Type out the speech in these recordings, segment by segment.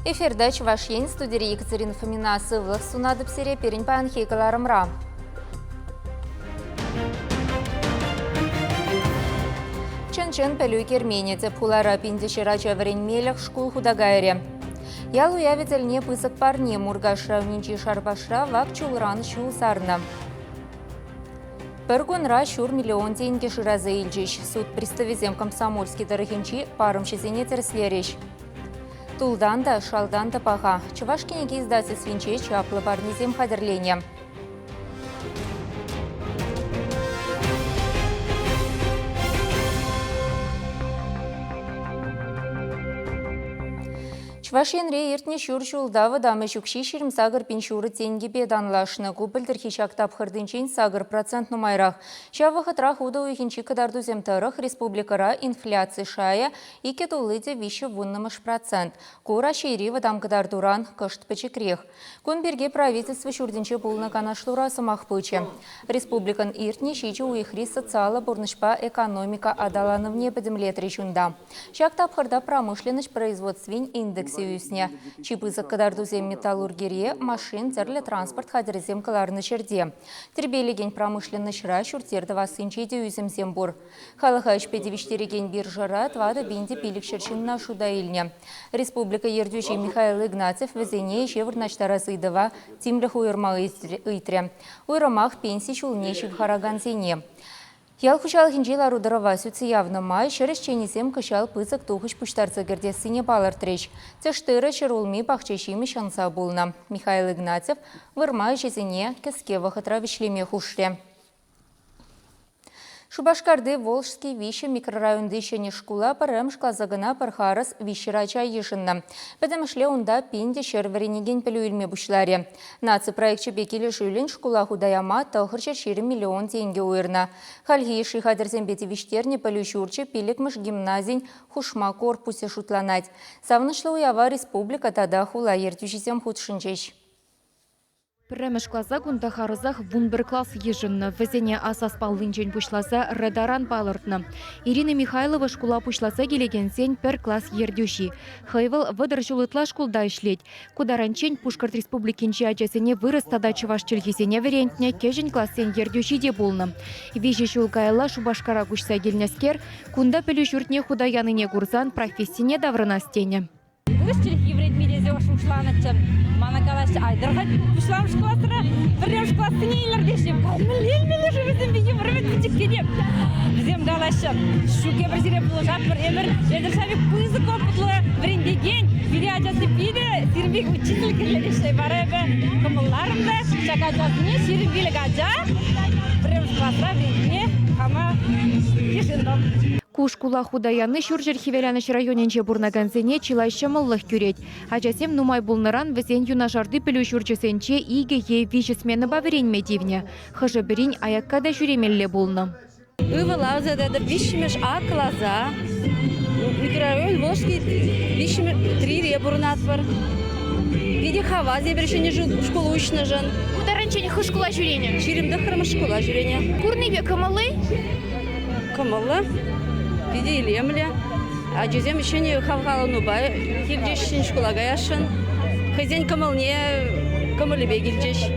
Эфирда Чувашьен, студия Екатерина Фомина, сывлых сунады псире переньпан хейкаларымра. Чен-чен пелюй кермене тепхулара пиндешера чаврень мелях шкул худагайре. Ялу явительне пысок парне мургаша нинчи шарбашра вак чулран шул сарна. Пергунра шур миллион тенге шираза ильчиш. Суд представизем комсомольский дорогинчи паром шизине терслериш. Тулдан да шалдан да паха. Чувашкинеги издатель свинче чаплы барнизем хадерления. Чувашьенре ертне шур шулдавы дамы шукши ширим сагыр пеншуры тенге беданлашны. Губылдыр хишак тапхырдынчен сагыр процент нумайрах. Шавахатрах уда уйхинчи кадарду земтарах республикара инфляция шая и кетулыде вище вуннамыш процент. Кура шейри вадам кадардуран кышт печекрех. Кунберге правительство шурдинче булна канашлура самахпыче. Республикан иртне шичи уйхри социала бурнышпа экономика адалановне подемлет речунда. Шак тапхырда промышленность производствен индексе юсне. Чипызы кадардузем металлургерия, машин, терле транспорт хадерзем каларны черде. Тербелеген промышленный шра шуртерді васынчеде юземзем бур. Халыха шпедевиштереген биржара твады бенде пилік шерчин на шудаильне. Республика ердючий Михаил Игнатьев везене шевырначтара зыдова тимлях уйырма ыйтре. Уйрамах пенсий шулнешик хараганзене. Ял хушал хинжелар ударова сюцы явно май, шереш ченесем кышал пызык тухыш пуштарца гердесыне балар трещ. Цештыры шерулми пахчешими шанса булна. Михаил Игнатьев вырмай жезене кеске вахатра вишлеме хушре. Шубашкарды Волжский вище микрорайонды шене шкула парам шклазагына пархарас вищерача ешынна. Бәдімішле онда пенде шерверенеген пілуілме бұшларе. Наци проектче бекелі жүлін шкула худаяма тахырча 4 миллион тенге уйырна. Хальги шихадырзен беті виштерне пілушурче пилікміш гимназин хушма корпусе шутланать. Савнышлы уява республика тада хула ертюшизем худшынчеш. Піріміш класа күнді қарызақ вунбір класс ежінні. Візене асас паллынчен пұшласа радаран балыртны. Ирина Михайлова шкула пұшласа келеген сен пір класс ердюші. Хайвыл выдыр жылытла шкулда ішлет. Кударанчен Пушкарт республикенче ачасыне вырыс тада чываш чілгесене верентне кежін классен ердюші де болны. Вежі шулкайла Шубашкара күшса келнескер, күнда пілі жүртне худаяныне курсан профессине даврынастене. Мана калаш айдырға пұшламыш классыра, бірремш классы нейлер дешем. Мілі жүрізім бейім үрімет бүтік кедем. Бізем калашы шуке бір зире бұлы жатпыр әмір. Әдіршавик пызы көпітлі біріндеген. Бире ажасы биде сирбек учитель кірлеріші бар әбі. Кымылларымда шака жасыне сирбелік ажа. Бірремш классыра біріне қама ешіндім. Кушкула худаяны шуржер хивеляныш районенче бурнаганзене чилайша мыллых күрет. Ачасем нумай булныран візен юнашарды пілу шурчесенче иге е вишесмені баверен медивне. Хыжы бірін аяккада жүремелле булны. Ывылауза деді вишімеш А клаза. Микрорайон Волжский вишімеш 3 ребурнат бар. Виде хавазе біршіне школу үшіні жын. Кударанчен хы школа жүрене? Ширимді қырмы школа жүрене. Курныбе кымылы? Кымылы. Виде илемле. Ажезем еще не хавхала нубай. Хильдеш школа гаяшын. Хызен кымылне кымылы бегильдеш.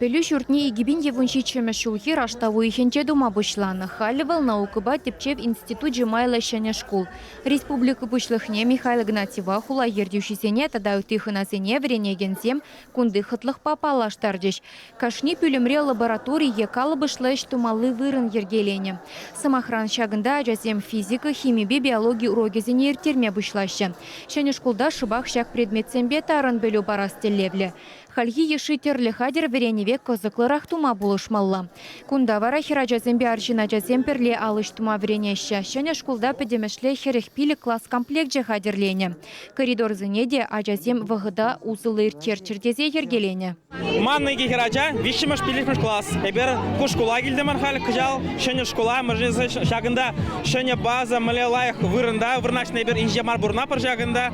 Пелю шуртне игибин евунши чемешулхи раштаву ихенче дума бушланы. Халивал наукыба тепчев институт жемайла шене школ. Республика бушлыхне Михаил Игнатьева хула ердюшисене тада утыхынасене вренегенсем кунды хытлых папалаштардеш. Кашни пюлемре лабораторий екалы бышлэш тумалы вырын ергелене. Самохран шагында ажасем физика, химия, биология урогезене ертерме бушлашы. Шене школда шыбах шак предметсембе тарын бөлю барастелевле. Хальги ешитерлі хадер вереневек козыклырах тума булышмалла. Кунда вара хирачазембе аршина жаземперле алыш тума веренеща. Шәне шкулда педемешле херехпилі класс комплектже хадерлене. Коридор зынеде ажазем вғыда узылыр терчердезе ергелене. Манныги хирача, вишіміш пилішміш класс. Эбер кушкула келдемін халі күжал. Шәне шкула, мұржызы шагында, шәне база, міле лайық вырында, вырнашын эбер инжемар бұрна пыр шагында.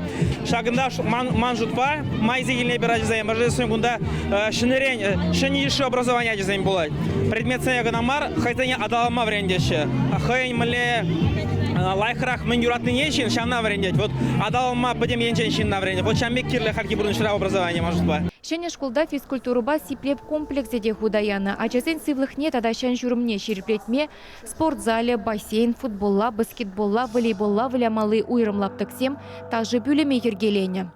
Шагында ман жұтпа, майзе келіне бер ажызайын, мұржызы кунда шыны еші образование дезем болады. Предмет сәне гынамар, хайзане адалама врендеші. Хайн міле лайхрах мен юратный нечен шамна варендеть. Вот адалма будем енчен на варендеть. Вот шамбек кирле харки бурншра образование может быть. Шәне школда физкультуруба сиплеп комплексе худаяны. Ачасен сывлыхне тадашан журымне шерплетме спортзале, бассейн, футболла, баскетболла, волейболла, вылямалы уйрымлаптыксем, также бюлеме ергелене.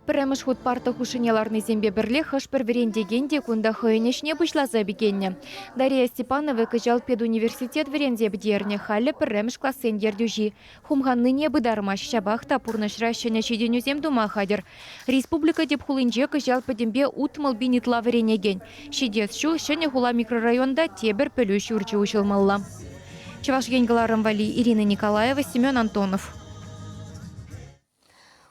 Пірәміш худ парта хушынеларны зембе бірле хышпір верендегенде кунда хойнешне бұшлаза бігенне. Дарья Степанова кыжал педуниверситет веренде бідерне халі пірәміш классен ердюжи. Хумханны не бұдармаш шабақта пурнышра шыне шеденюзем дума хадыр. Республика деп хулынже кыжал педембе утмал бинитла веренеген. Шедес шу шыне хула микрорайонда тебір пөлүш урчы ушылмалла. Чаваш генгаларым вали Ирина Николаева, Семен Антонов.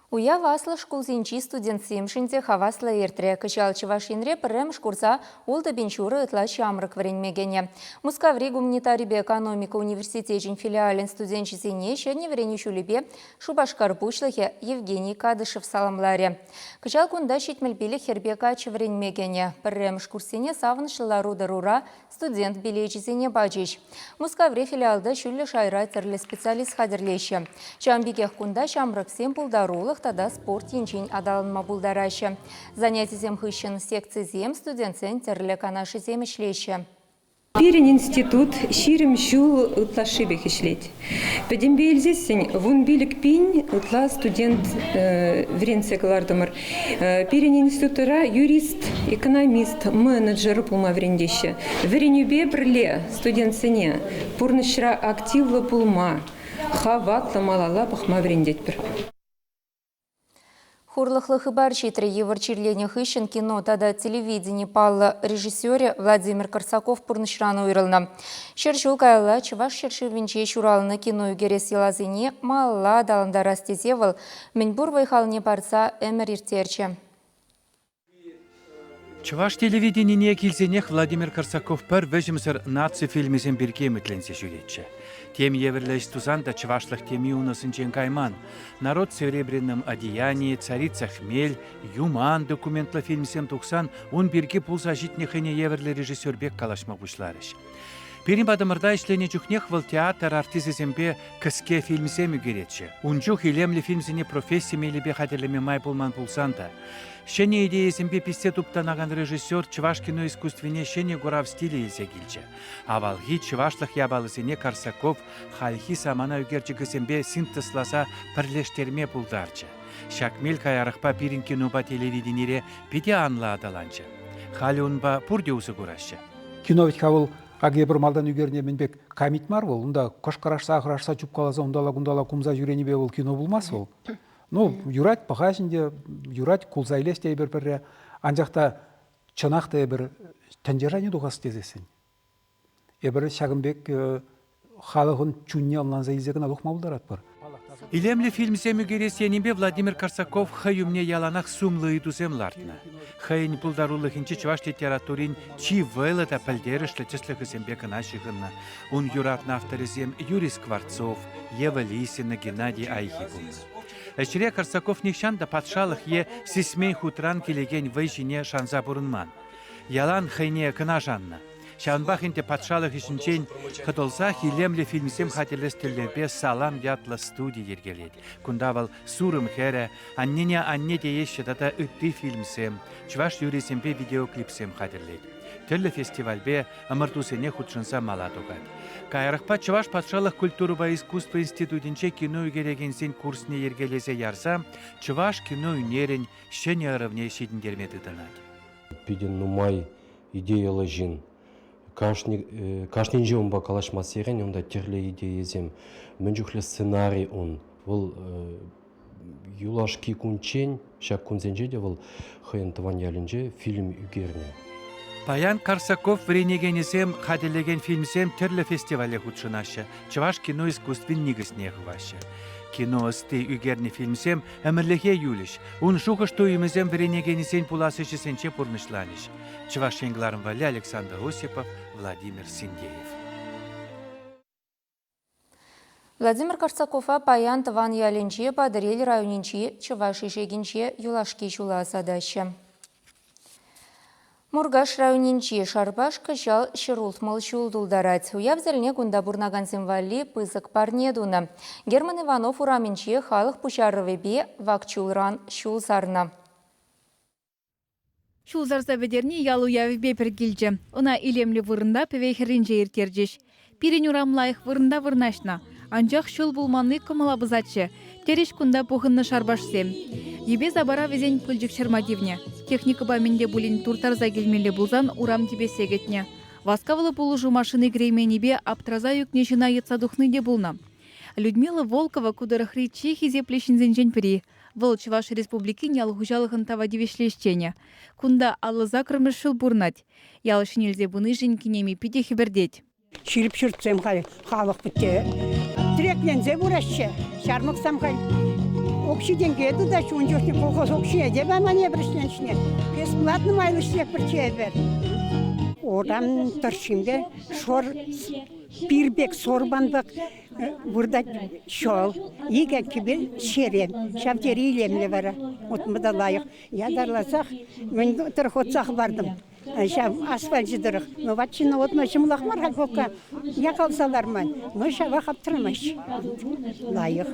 Уя васлы шкулзинчи студент семшинте хавасла эртре кычал чывашинре піррем шкурса олда бенчуры ытла чамрык вренмегене. Мускаври гуманитарибе экономика университетин филиален студентчизине шедне вренючулебе Шубашкар пучлыхе Евгений Кадышев саламларе. Кычал кунда шитмелбеле хербека чывренмегене. Піррем шкурсине савынышлару дарура студент билечизине бачиш. Мускаври филиалда шүллі шайра тірлі специалист хадірлеші. Чамбекех кунда чамрык сем пулдарулы тада спорт енчен адалынма булдарашы. Занятизем хыщен секции зем студент центрлі канашы зем ішлеші. Пирин институт ширим шул ытла шибек ишлеть. Педембе эльзесень вун билик пинь ытла студент вренце калардымыр. Пирин институтыра юрист, экономист, менеджер пулма врендеще. Вренюбе бірле студент сене пурнышра активлы пулма. Хаватла малала пахма врендеть бір. Хурлыхлы хыбар читрі еварчирлене хыщен кино тада телевидение паллы режиссере Владимир Корсаков пурнышраны уйрылны. Шершул кайла чываш шершивенче шуралны кино үгерес елазыне малла далында растезевыл мінбур вайхалыне барса әмір иртерче. Чуваш телевиденине келсенех Владимир Корсаков пір вежімсір наци фильмізен бірге мүтленсе жүретші. Тем еверлеш тузанда чувашлых теми унасынчен кайман. Народ в серебряном одеянии, царица хмель, юман документлы фильмсем тухсан, он бірге пулса житнехене еверлі режиссербек калашма бұшларыш. Перім бадымырда ішлене жүхнех выл театр артизесембе кіске фильмсем үгеретші. Унчух илемлі фильмсене профессиямелебе хадерлеме май пулман пулсанда. Шене идеясембе писте туптанаган режиссер чываш кино искусственне шене гора в стиле елсе келчі. Авалги чывашлых ябалысене Корсаков хальхи самана үгерчігісембе синтезласа пірлештерме пулдарчы. Шакмел каярықпа пирин киноба телевиденире пите анла адаланчы. Хали унба пурде усы гурашчы. Кино ведь хавыл аге бір малдан үгеріне мінбек камит мар бол. Унда қошқарашса, ақырашса, чуп қаласа, ундала кумза жүрені бе ол кино болмас ол. Ну, юрать пахашінде, юрать кулзайлесте бір-бірі, анжақта чынақта бір тәнжеране дұғас тезесін. Бір шағынбек халығын чүнне алынанза изегін алуқ мауылдарат бар. Илемли фильмсем үгересенімбе Владимир Корсаков хайумне яланақ сумлы идусем лартна. Хайын пулдарулыхынчы чуваш литературин чи вэлэта пальдерышлы чыслыхысембе кынашығынна. Он юратна авторизем Юрий Скворцов, Ева Лисина, Геннадий Айхикун. Эшіре Корсаков нишан да патшалық е сисмей хутран келеген вайшине шанза бұрынман. Ялан хайне кына жанна. Шанбахинте патшалық ішінчен қытылса хилемлі фильмсем хателестілербе салам ятла студия ергелет. Кундавал сурым хере, аннене анне дейеші дата үтті фильмсем, чваш юрисембе видеоклипсем хатерлет. Түрлі фестивальбе амыртусене худшынса мала тугад. Кайрықпа чваш патшалық культуры ба искусство институтинче кино үгерегенсен курсне ергелесе ярса, чваш кино үнерін шене ырывне шедіндермеді дынат. Пиден нумай идеялы жин. Каждый же он бакалаш мастерен, он да терле идеи зем. Менжухле сценарий он. Вол юлашки кунчен, шак кунзенже де вол хаян таванялинже фильм үгерне. Паян Корсаков вренегенесем хаделеген фильмсем терле фестивале худшынашы. Чваш кино искусствен нигісне хвашы. Кино сты үгерне фильмсем әмірліге юліш. Он шуғы что юмезем вренегенесен пуласышы сенче пурнышланыш. Чваш еңгларым вали Александр Осипов, Владимир Синдеев. Владимир Корсакова паян тыван ялінче падырел районинче Чуваши жегінче юлашки жула задачы. Мургаш районинчи шарбаш кышал шырултмал шулдулдарать. Уявзельне кунда бурнаган символи пызык парнедуна. Герман Иванов ураминчи халық пушарывебе вакчулран шулзарна. Шулзарса ведерни ялу явибе пергилже. Она илемли вырында певейхеринже иртержеш. Пирин урамлайық вырында вырнашна. Анжақ шул булманны кымалабызатшы. Тереш кунда пухынны шарбашсем. Ебе забара везен пыльжик шермадивне. Техника баменде булин туртарза келмелі булзан урам тебе сегетне. Васкавылы булыжу машины грейменебе аптраза юкнешина етса духны де булна. Людмила Волкова кудырахри чехи зеплешінзен женпери. Выл Чуваш республики ялғужалығын тавадивешлешчене. Кунда аллы закрымышыл бурнать. Ялышын елзе буны женкинеми пидехи бердеть. Ширіп шүртсем халық бітте. Тіреклензе бұрашшы. Шармықсам қай. Окшиден кеді да шуын жоқны қолғыз окшия деп амане бірішленшіне. Бесплатны майлы шлек бір чебер. Одан тұршымды шор пирбек сорбандық burada şol, yigen gibi şeren, şavteriyle mi var? Otmada layık. Ya darlasak, ben tırhotsak vardım. Şav asfalcıdırıq. No vatçını otmaşım lakmar halkoka. Yakalsalar man. No şava kaptırmış. Layık.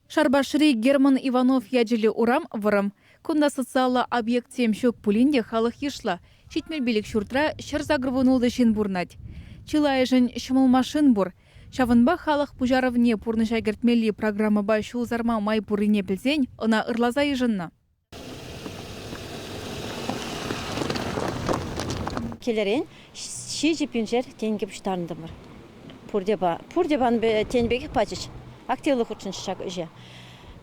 Шарбашри Герман Иванов яджили урам вырым. Кунда социалла объектсем шок пулинде халық ешла. Шитмел билік шуртра шыр загрывынулды шин бурнать. Чилайжын шымыл машин бур. Шавынба халық пужаровне пурныша гертмелли программа ба шулзарма май пурыне білзен, она ырлаза ежынна. Келерен, ши жипинжер тенге пуштарындымыр. Пурдебан тенбеге пачыш. Активлық үшін шак үже.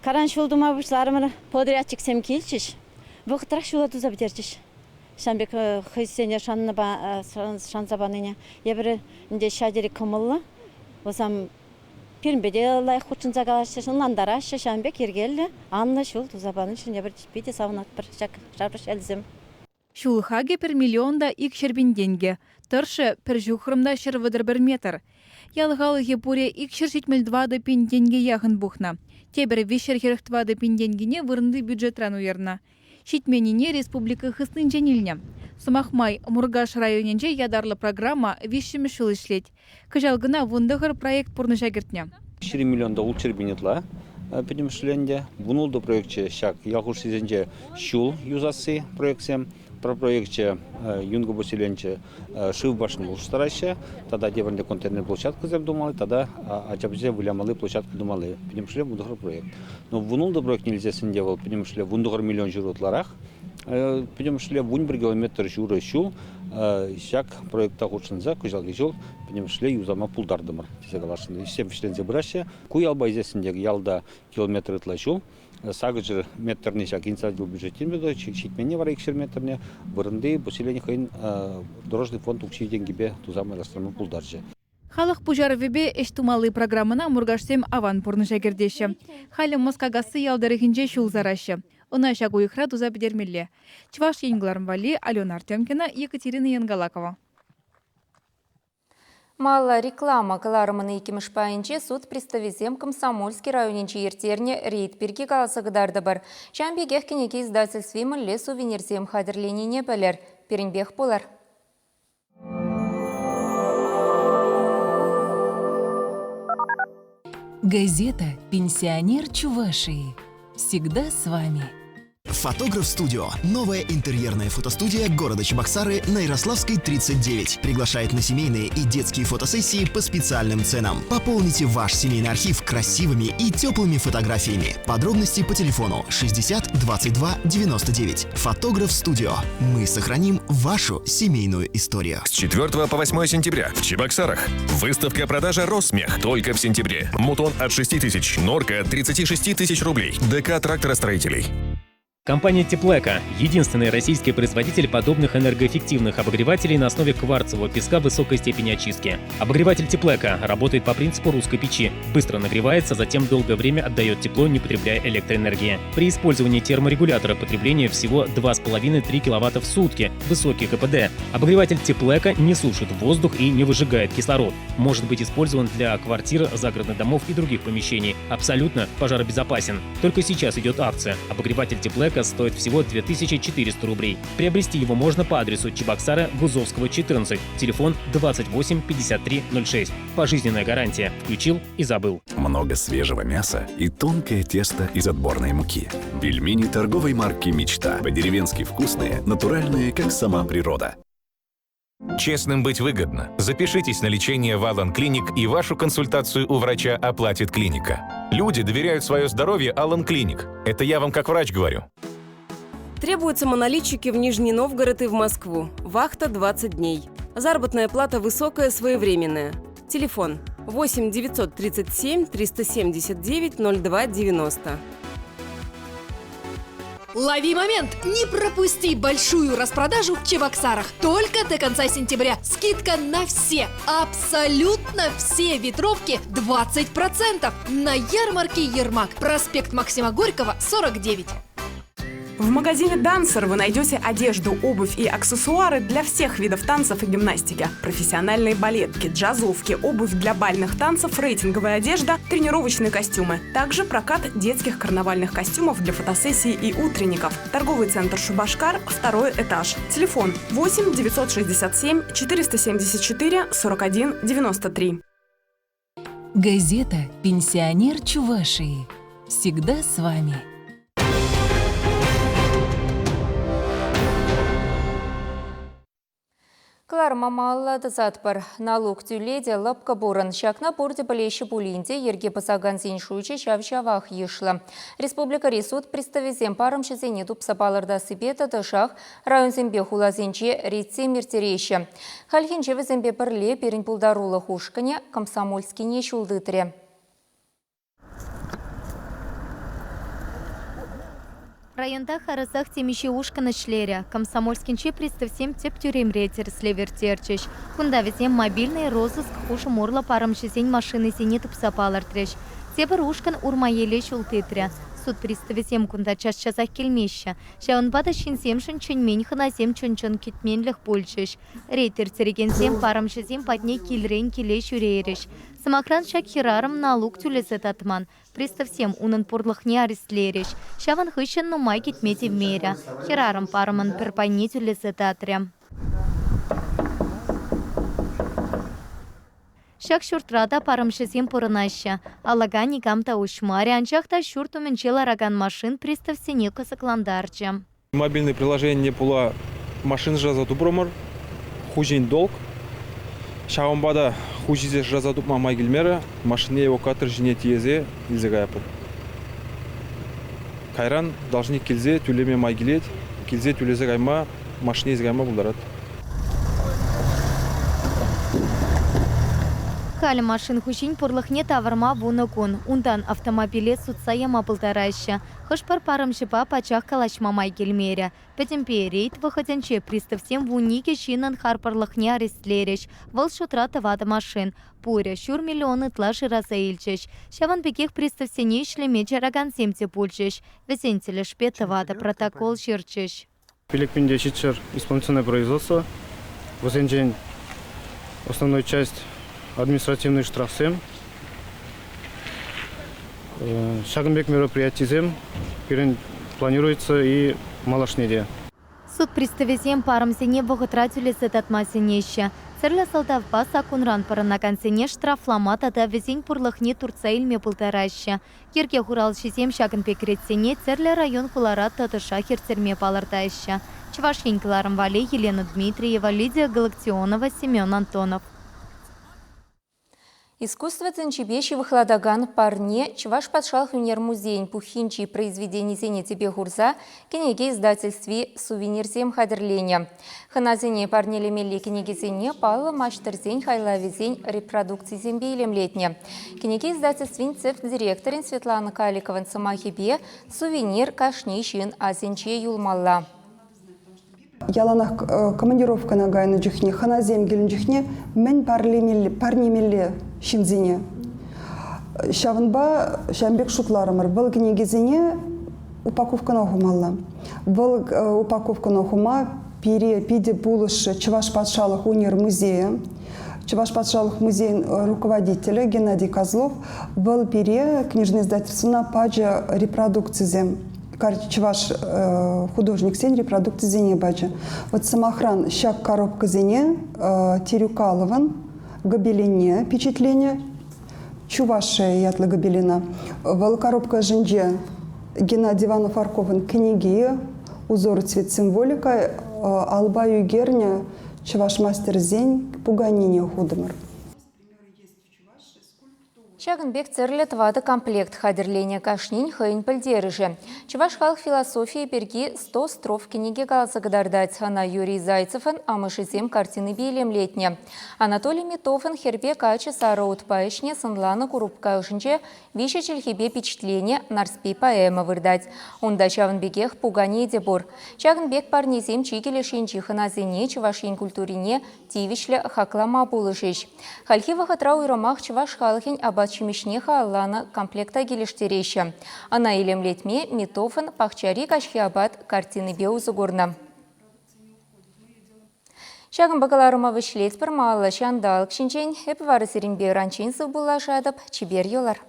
Каран шулдыма бұшларымыр подрядчик сем келчіш. Бұқтырақ шула туза бітерчіш. Шанбек хызсене шанзабаныне. Ебірі інде шадері кымылы. Осам пирмбеде лайық құтшын загалашы, шынландарашы, шанбек ергелі. Анны шул тузабанын үшін ебір бейде сауынат бір жарбыш әлзім. Шулхаге пір миллионда ик шербинденге. Тұршы пір жүхрымда шырвыдыр 1 метр. Ялғалығы бұре ик шыршетмел 2 пинденге яғын бұхна. Тебір вешер херіх 2 пинденгене вырынды бюджетран уерна. Шитменине республика хыснын женилне. Сумахмай Мургаш районенже ядарлы программа вишшімі шыл ішлет. Кыжалгына вундығыр проект пұрныша кертне. 4 миллионда улчыр бинетла педемшленде. Вунулды проектче шак ялғуш сезенже шул юзасы проектсем. Про проектче юнга поселенче шив башын улштарайшы. Тада деварнде контейнер площадка зем думали, тада ачабзе вылямалы площадка думали. Педемшле вундығыр проект. Но вунулды проект нельзесінде был педемшле вундығыр миллион журутларах. Педемшле вун 1 километр журы шул. Шак проекта худшынза күжалғы жол педемшле юзама пулдардымыр. Тезегалашында. Сем фишлензе бұрашы. Куй алба изесіндегі ялда километр ытлай шул. Сагыжыр метрне шак инсадил бюджеттен беді, шитменне вара 2 метрне, вырынды поселение хайын дорожный фонд укши денгебе тузамы растрамы пулдаржы. Халық пужаровебе эштумалы программына Мургашсем аван пурныша кердеші. Халі Москагасы ялдарыхинже шулзарашы. Она шагу ихра туза бедермелле. Чваш Енгларм Вали, Алена Артемкина, Екатерина Янгалакова. Мала реклама каларымыны екіміш пайынче суд представизем Комсомольский районенче ертерне рейд перге каласығыдарды бар. Шамбегех кенеке издательстве мүлле сувенирзем хадырленіне бәлер. Перенбех болар. Газета «Пенсионер Чувашии». Всегда с вами. Фотограф-студио. Новая интерьерная фотостудия города Чебоксары на Ярославской, 39. Приглашает на семейные и детские фотосессии по специальным ценам. Пополните ваш семейный архив красивыми и теплыми фотографиями. Подробности по телефону 60 22 99. Фотограф-студио. Мы сохраним вашу семейную историю. С 4 по 8 сентября в Чебоксарах. Выставка-продажа «Росмех» только в сентябре. Мутон от 6 тысяч, норка от 36 тысяч рублей. ДК тракторостроителей. Компания Теплека – единственный российский производитель подобных энергоэффективных обогревателей на основе кварцевого песка высокой степени очистки. Обогреватель Теплека работает по принципу русской печи. Быстро нагревается, затем долгое время отдает тепло, не потребляя электроэнергии. При использовании терморегулятора потребление всего 2,5-3 кВт в сутки. Высокий КПД. Обогреватель Теплека не сушит воздух и не выжигает кислород. Может быть использован для квартир, загородных домов и других помещений. Абсолютно пожаробезопасен. Только сейчас идет акция. Обогреватель Теплека Теплека стоит всего 2400 рублей. Приобрести его можно по адресу Чебоксары, Гузовского, 14, телефон 28 53 06. Пожизненная гарантия. Включил и забыл. Много свежего мяса и тонкое тесто из отборной муки. Пельмени торговой марки «Мечта». По-деревенски вкусные, натуральные, как сама природа. Честным быть выгодно. Запишитесь на лечение в Алан Клиник, и вашу консультацию у врача оплатит клиника. Люди доверяют свое здоровье Алан Клиник. Это я вам как врач говорю. Требуются монолитчики в Нижний Новгород и в Москву. Вахта 20 дней. Заработная плата высокая, своевременная. Телефон 8 937 379 02 90. Лови момент! Не пропусти большую распродажу в Чебоксарах. Только до конца сентября. Скидка на все, абсолютно все ветровки 20%. На ярмарке «Ермак». Проспект Максима Горького, 49. В магазине «Дансер» вы найдете одежду, обувь и аксессуары для всех видов танцев и гимнастики. Профессиональные балетки, джазовки, обувь для бальных танцев, рейтинговая одежда, тренировочные костюмы. Также прокат детских карнавальных костюмов для фотосессий и утренников. Торговый центр «Шубашкар», 2-й этаж. Телефон 8 967 474 41 93. Газета «Пенсионер Чувашии». Всегда с вами. Клар мамалла дызатпар. Налог тюледе лапка буран. Шакна порде полейші пулинде ерге пасаган зеншуйче шавшавах ешла. Республика Ресуд представезем парам шезене тупсапаларда сыбета дышах район зембе хулазенче ретсе мертерейші. Хальхенчеве зембе пірле перін пулдарула хушкане комсомольскине шулдытре. Районда харасах темище ушканы шлеря. Комсомольскинче представсем теп тюремретер слевертерчеш. Кунда везем мобильный розыск хуш морла парамшесень машины сине тупсапалар треш. Тебір ушкан урмаеле шултытря. Суд приставесем кунда час-часах келмеща. Шаун бада шинсемшин чынмен хынасем чынчын кетменліх польшеш. Рейтер терегенсем парамшесем падне килрен келе шүрейреш. Самокран шак хирарым налог тюлесе татман. Приставсем унын порлыхне арестлереш. Шаван хыщен нумай кетмете в меря. Хирарым параман перпайне тюлесе татря. Шак шуртрада парамшесем порынаща. Алага никамта ушмари, анчахта шурту менчела раган машин приставсене косакландарча. Мобильное приложение пула машин жазату бромор, хужин долг. Шаумбада хужизе жазату мамай гильмера, машине его катер жіне тиезе илзегаяпыр. Кайран должны килзе тюлеме майгилет, килзе тюлезе гайма, машине изгайма булдарат. Хали машин хущин порлыхне таварма вуныкун. Ундан автомобиле судсаяма полтораща. Хышпар парамшипа пачах калашмамай гельмеря. Петемпе рейд выходенче приставсем вунике шинан харпарлыхне арестлереш. Вал шутра тавада машин. Пуря шур миллионы тлаши разаильчеш. Шаван бекех приставсене шлемече раган семте пульчеш. Весентеле шпе тавада протокол ширчеш. Пиликпинде шитчер исполнительное производство. Возенчен основную часть административный штраф 7. Шагынбек мероприятием планируется и малашнеде. Суд представезем парамсене воготратюле сетатмасенеща. Церля солдав баса кунран паранакансене штрафламата да везень пурлыхне турцаильме полтораща. Кирке хурал шизем шагынбек ретсене церля район хуларат татыша херцерме палартаща. Чувашенькаларым Вале, Елена Дмитриева, Лидия Галактионова, Семен Антонов. Искусство ценчебещи выхладаган парне Чуваш подшал юнер музей пухинчи произведений зене тебе гурза книги издательстве сувенирзем хадерленя. Ханазене парне лемели книги зене пала мачтерзень хайлавизень репродукции зембейлем летня. Книги издательстве цех директорин Светлана Каликова самахибе сувенир кашнищин азенче юлмалла. Яланах командировка на гайну джихне, ханазем гелен джихне, мен парнемелле шинзине. Шаванба шамбек шутларымыр. Был книгизине упаковка на хумалла. Был упаковка на хума пиде булыш Чуваш патшалых унир музея. Чуваш патшалых музей руководителя Геннадий Козлов был пере книжное издательство на падже репродукции чуваш художник сен репродукты зене бача. Вот самохран щак коробка зене Терюкалован гобелине впечатление чувашия ятла гобелина. Вал коробка женже Геннадий Иванов Аркован книги узор цвет символика алба югерня чуваш мастер зень пуганине худомар. Чагынбек церлі твады комплект хадерлене кашнин хайын пілдеріжі. Чуваш халық философия берги 100 строф книги галзагдардать. Ана Юрий Зайцевын амышызем картины биелемлетне. Анатолий Митовын хербе качы сары утпайышне сынланы курупка үшінче виші челхебе впечатление нарспей поэма вырдать. Онда Чагынбекех пугане дебур. Чагынбек парнезем чигелешен чихыназене чувашин культурине тивишле хаклама булышыш. Хальхива хатрау иромах чуваш халыхин абат чимишнеха алланы комплекта келештерейші. Ана елемлетме Митофын пахчари кашхи абат картины беузы горна. Шагын бағаларыма вішлет бір малы шандалық шинчен, әпі вары сірінбе ранчинсыз бұлла жадып, чибер елар.